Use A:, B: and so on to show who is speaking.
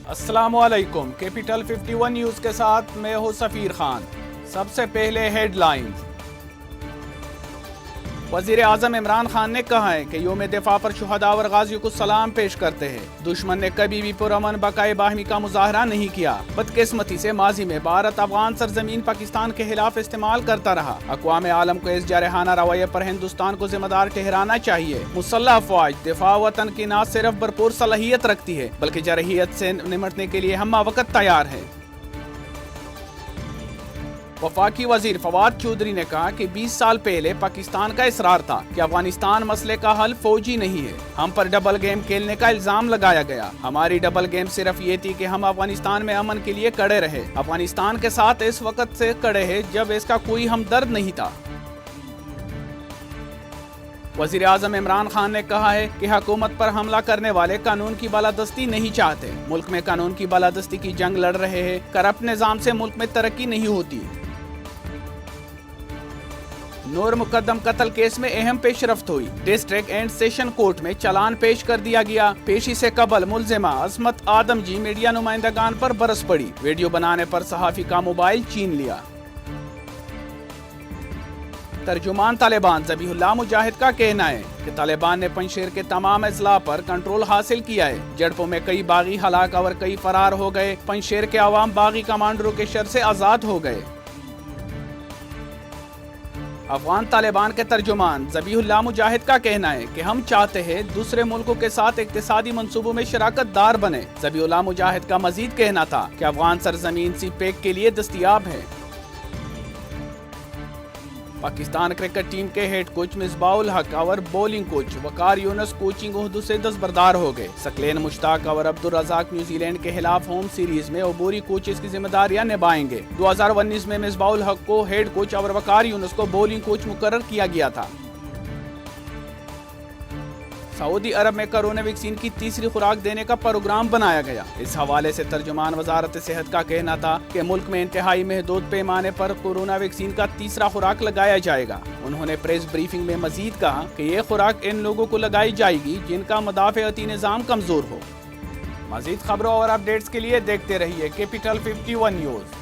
A: अस्सलामुअलैकुम। Capital 51 news के साथ मैं हूं सफ़ीर खान। सबसे पहले हेडलाइंस। वज़ीर आज़म इमरान खान ने कहा है कि यौम दिफा पर शुहदा और गाजियों को सलाम पेश करते हैं। दुश्मन ने कभी भी पुरअमन बकाए बाहमी का मुजाहरा नहीं किया। बदकिस्मती से माजी में भारत अफगान सरजमीन पाकिस्तान के खिलाफ इस्तेमाल करता रहा। अक़वाम आलम को इस जारहाना रवैये पर हिंदुस्तान को जिम्मेदार ठहराना चाहिए। मुसल्लह अफ़वाज दिफा वतन की न सिर्फ भरपूर सलाहियत रखती है बल्कि जरहियत से निमटने के लिए हम वक्त तैयार है। वफाकी वजीर फवाद चौधरी ने कहा कि 20 साल पहले पाकिस्तान का इसरार था कि अफगानिस्तान मसले का हल फौजी नहीं है। हम पर डबल गेम खेलने का इल्जाम लगाया गया। हमारी डबल गेम सिर्फ ये थी कि हम अफगानिस्तान में अमन के लिए खड़े रहे। अफगानिस्तान के साथ इस वक्त से खड़े हैं जब इसका कोई हमदर्द नहीं था। वज़ीर आज़म इमरान खान ने कहा है कि हुकूमत पर हमला करने वाले कानून की बालादस्ती नहीं चाहते। मुल्क में कानून की बालादस्ती की जंग लड़ रहे हैं। करप्ट निज़ाम से मुल्क में तरक्की नहीं होती। नूर मुकद्दम कत्ल केस में अहम पेशरफ्त हुई। डिस्ट्रिक्ट एंड सेशन कोर्ट में चालान पेश कर दिया गया। पेशी से कबल मुलजिमा असमत आदम जी मीडिया नुमाइंदगान पर बरस पड़ी। वीडियो बनाने पर सहाफी का मोबाइल छीन लिया। तर्जुमान तालिबान ज़बीहुल्लाह मुजाहिद का कहना है कि तालिबान ने पंजशेर के तमाम अजला पर कंट्रोल हासिल किया है। झड़पों में कई बागी हलाक और कई फरार हो गए। पंजशेर के अवाम बागी कमांडरों के शर से आज़ाद हो गए। अफगान तालिबान के तर्जुमान ज़बीहुल्लाह मुजाहिद का कहना है कि हम चाहते हैं दूसरे मुल्कों के साथ इक्तिसादी मंसूबों में शराकत दार बने। ज़बीहुल्लाह मुजाहिद का मजीद कहना था कि अफगान सरजमीन सी पैक के लिए दस्तयाब है। पाकिस्तान क्रिकेट टीम के हेड कोच मिसबाउल हक और बॉलिंग कोच वकार यूनुस कोचिंग उहदों से दस्तबरदार हो गए। सकलेन मुश्ताक और अब्दुल रज़ाक न्यूजीलैंड के खिलाफ होम सीरीज में अबूरी कोचेस की जिम्मेदारियां निभाएंगे। 2019 में मिसबाउल हक को हेड कोच और वकार यूनुस को बॉलिंग कोच मुकर्रर किया गया था। सऊदी अरब में कोरोना वैक्सीन की तीसरी खुराक देने का प्रोग्राम बनाया गया। इस हवाले से तर्जुमान वजारत सेहत का कहना था कि मुल्क में इंतहाई महदूद पैमाने पर कोरोना वैक्सीन का तीसरा खुराक लगाया जाएगा। उन्होंने प्रेस ब्रीफिंग में मजीद कहा कि ये खुराक इन लोगों को लगाई जाएगी जिनका मुदाफ़अती निज़ाम कमज़ोर हो। मजीद खबरों और अपडेट्स के लिए देखते रहिए कैपिटल 51 न्यूज़।